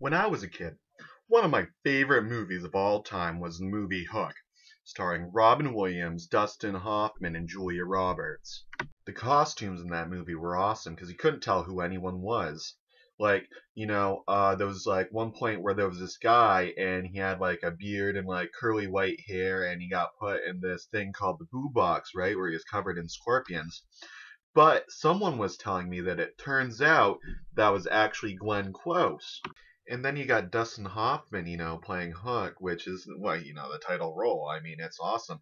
When I was a kid, one of my favorite movies of all time was the movie Hook, starring Robin Williams, Dustin Hoffman, and Julia Roberts. The costumes in that movie were awesome because you couldn't tell who anyone was. There was like one point where there was this guy and he had like a beard and like curly white hair and he got put in this thing called the boo box, right, where he was covered in scorpions. But someone was telling me that it turns out that was actually Glenn Close. And then you got Dustin Hoffman, playing Hook, which is, well, the title role. I mean, it's awesome.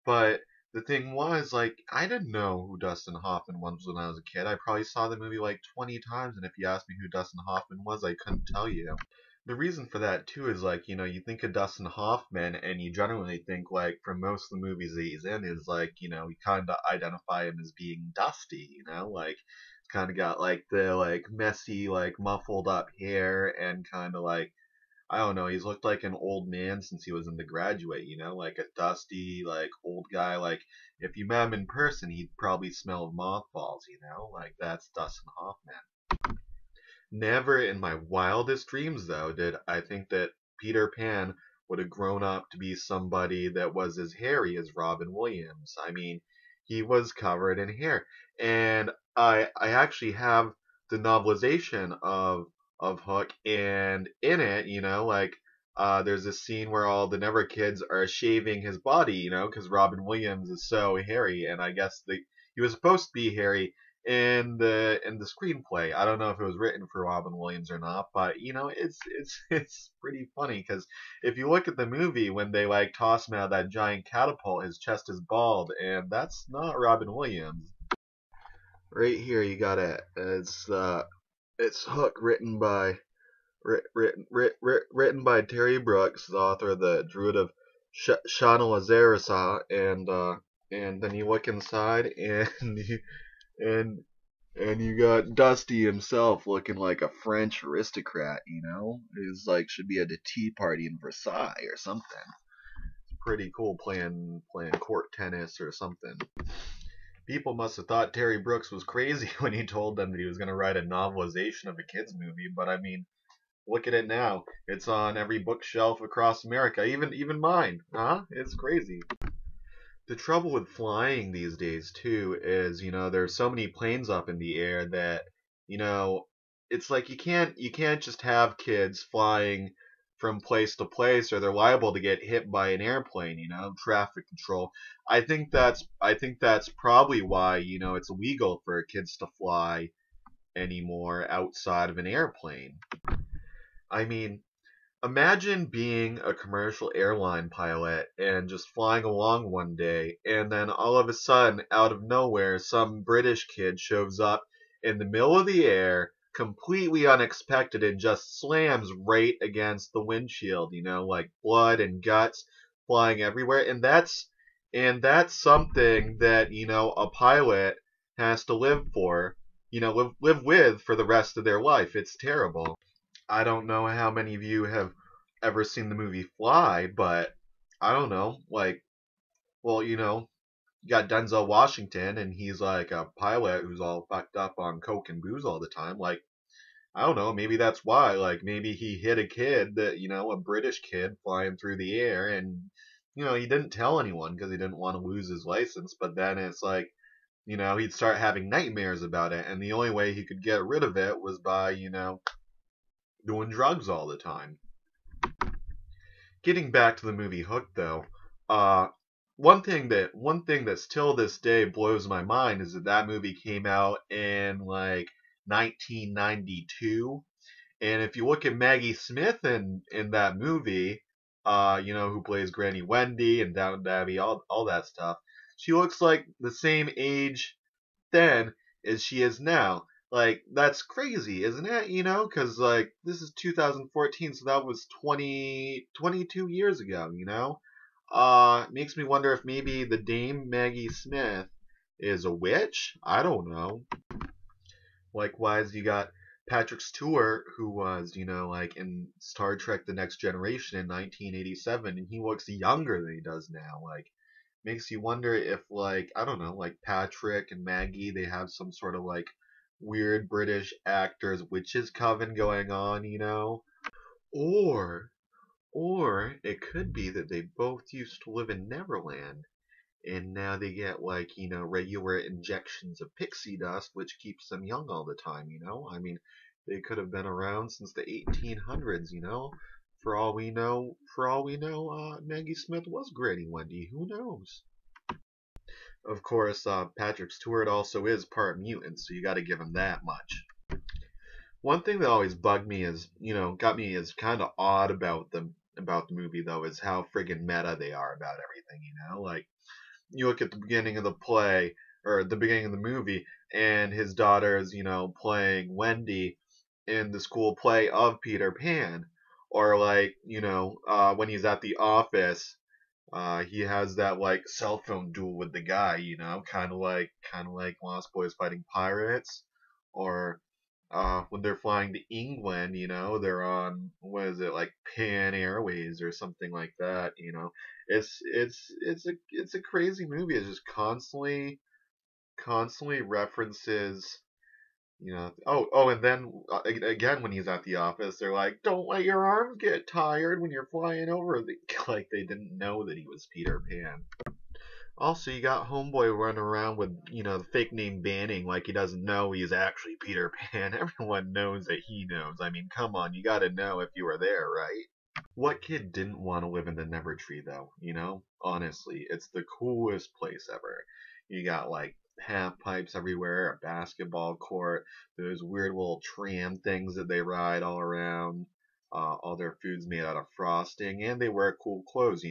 But the thing was, like, I didn't know who Dustin Hoffman was when I was a kid. I probably saw the movie like 20 times, and if you asked me who Dustin Hoffman was, I couldn't tell you. The reason for that, too, is like, you think of Dustin Hoffman, and you generally think, like, for most of the movies that he's in, is like, you kind of identify him as being dusty, like, kind of got like the like messy like muffled up hair and kind of like I don't know, he's looked like an old man since he was in The Graduate, like a dusty like old guy. Like if you met him in person, he'd probably smell of mothballs, like that's Dustin Hoffman. Never in my wildest dreams though did I think that Peter Pan would have grown up to be somebody that was as hairy as Robin Williams. I mean, he was covered in hair. And I actually have the novelization of Hook, and in it, there's a scene where all the Never kids are shaving his body, because Robin Williams is so hairy, and I guess he was supposed to be hairy in the screenplay. I don't know if it was written for Robin Williams or not, but it's pretty funny because if you look at the movie when they like toss him out of that giant catapult, his chest is bald, and that's not Robin Williams. Right here, you got it. It's Hook, written by Terry Brooks, the author of the Druid of Shana and then you look inside and and and you got Dusty himself looking like a French aristocrat, He's like should be at a tea party in Versailles or something. It's pretty cool playing court tennis or something. People must have thought Terry Brooks was crazy when he told them that he was going to write a novelization of a kids movie, but I mean, look at it now. It's on every bookshelf across America, even mine. Huh? It's crazy. The trouble with flying these days too is, there's so many planes up in the air that, you know, it's like you can't just have kids flying from place to place or they're liable to get hit by an airplane, traffic control. I think that's probably why, it's illegal for kids to fly anymore outside of an airplane. I mean, imagine being a commercial airline pilot and just flying along one day, and then all of a sudden, out of nowhere, some British kid shows up in the middle of the air, completely unexpected, and just slams right against the windshield, like blood and guts flying everywhere. And that's something that, a pilot has to live for, live with for the rest of their life. It's terrible. I don't know how many of you have ever seen the movie Fly, but I don't know. Like, well, you got Denzel Washington, and he's like a pilot who's all fucked up on coke and booze all the time. Like, I don't know. Maybe that's why. Like, maybe he hit a kid that, a British kid flying through the air, and he didn't tell anyone because he didn't want to lose his license. But then it's like, he'd start having nightmares about it, and the only way he could get rid of it was by, doing drugs all the time. Getting back to the movie Hook, though, uh, one thing that still this day blows my mind is that movie came out in like 1992, and if you look at Maggie Smith in that movie, who plays Granny Wendy and Downton Abbey, all that stuff, she looks like the same age then as she is now. Like, that's crazy, isn't it? Because, like, this is 2014, so that was 22 years ago, makes me wonder if maybe the Dame Maggie Smith is a witch? I don't know. Likewise, you got Patrick Stewart, who was, like in Star Trek The Next Generation in 1987, and he looks younger than he does now. Like, makes you wonder if, like, I don't know, like Patrick and Maggie, they have some sort of like weird British actors witches coven going on. Or, or it could be that they both used to live in Neverland, and now they get like, regular injections of pixie dust, which keeps them young all the time. I mean, they could have been around since the 1800s. For all we know, Maggie Smith was Granny Wendy. Who knows? Of course, Patrick Stewart also is part mutant, so you got to give him that much. One thing that always bugged me is, got me is kind of odd about the movie though, is how friggin' meta they are about everything. Like you look at the beginning of the play or the beginning of the movie, and his daughter is, playing Wendy in the school play of Peter Pan, or like, when he's at the office, he has that like cell phone duel with the guy, kind of like Lost Boys fighting pirates, or when they're flying to England, they're on what is it like Pan Airways or something like that. It's a crazy movie. It just constantly references. And then again when he's at the office, they're like, "Don't let your arms get tired when you're flying over." Like they didn't know that he was Peter Pan. Also, you got Homeboy running around with, the fake name Banning like he doesn't know he's actually Peter Pan. Everyone knows that he knows. I mean, come on, you gotta know if you were there, right? What kid didn't want to live in the Nevertree, though? Honestly, it's the coolest place ever. You got, like, half pipes everywhere, a basketball court, those weird little tram things that they ride all around. All their food's made out of frosting, and they wear cool clothes.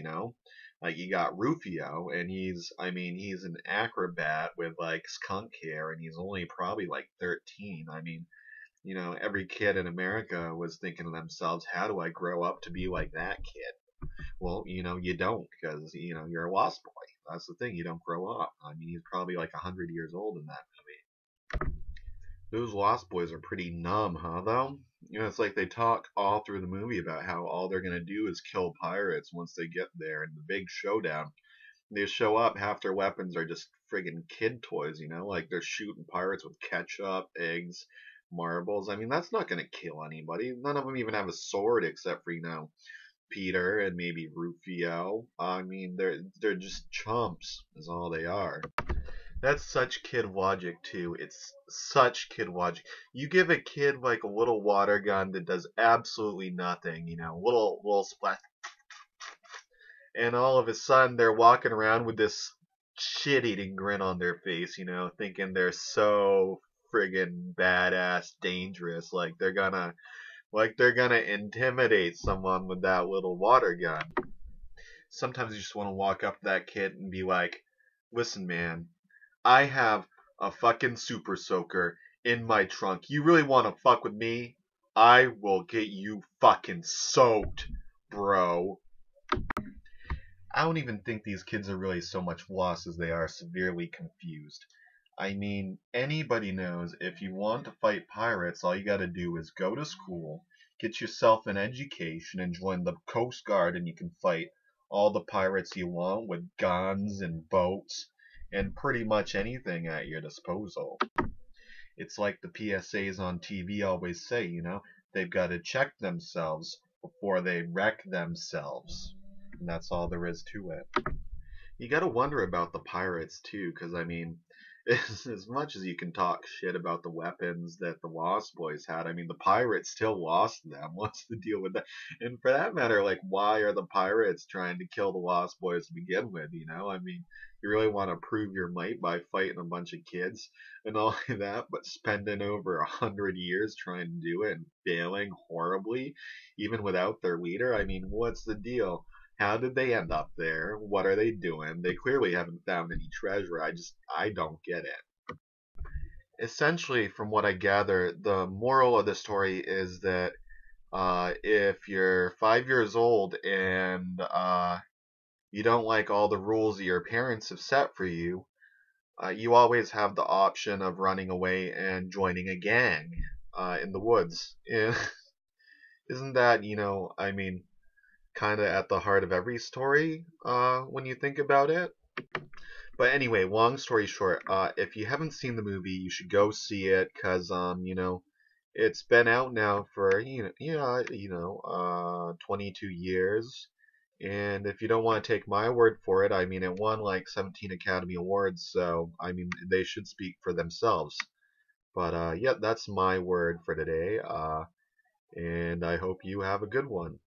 Like you got Rufio, and he's an acrobat with like skunk hair, and he's only probably like 13. I mean, every kid in America was thinking to themselves, how do I grow up to be like that kid? Well, you don't, because you're a lost boy. That's the thing. You don't grow up. I mean, he's probably like 100 years old in that movie. Those Lost Boys are pretty numb, huh, though? It's like they talk all through the movie about how all they're gonna do is kill pirates once they get there in the big showdown. They show up, half their weapons are just friggin' kid toys. Like they're shooting pirates with ketchup, eggs, marbles. I mean, that's not gonna kill anybody. None of them even have a sword except for, Peter and maybe Rufio. I mean, they're just chumps, is all they are. That's such kid logic too. It's such kid logic. You give a kid like a little water gun that does absolutely nothing, little splash, and all of a sudden they're walking around with this shit-eating grin on their face, thinking they're so friggin' badass, dangerous, like they're gonna intimidate someone with that little water gun. Sometimes you just want to walk up to that kid and be like, "Listen, man, I have a fucking super soaker in my trunk. You really want to fuck with me? I will get you fucking soaked, bro." I don't even think these kids are really so much lost as they are severely confused. I mean, anybody knows if you want to fight pirates, all you gotta do is go to school, get yourself an education, and join the Coast Guard, and you can fight all the pirates you want with guns and boats and pretty much anything at your disposal. It's like the PSAs on TV always say, they've got to check themselves before they wreck themselves. And that's all there is to it. You gotta wonder about the pirates too, because I mean, as much as you can talk shit about the weapons that the Lost Boys had, I mean, the pirates still lost them. What's the deal with that? And for that matter, like, why are the pirates trying to kill the Lost Boys to begin with? I mean, you really want to prove your might by fighting a bunch of kids and all of that, but spending over 100 years trying to do it and failing horribly, even without their leader? I mean, what's the deal? How did they end up there? What are they doing? They clearly haven't found any treasure. I don't get it. Essentially, from what I gather, the moral of the story is that if you're 5 years old and you don't like all the rules that your parents have set for you, you always have the option of running away and joining a gang in the woods. Isn't that, I mean, kind of at the heart of every story when you think about it? But anyway, long story short, if you haven't seen the movie, you should go see it because, It's been out now for 22 years. And if you don't want to take my word for it, I mean, it won like 17 Academy Awards, so I mean, they should speak for themselves. But yeah, that's my word for today. And I hope you have a good one.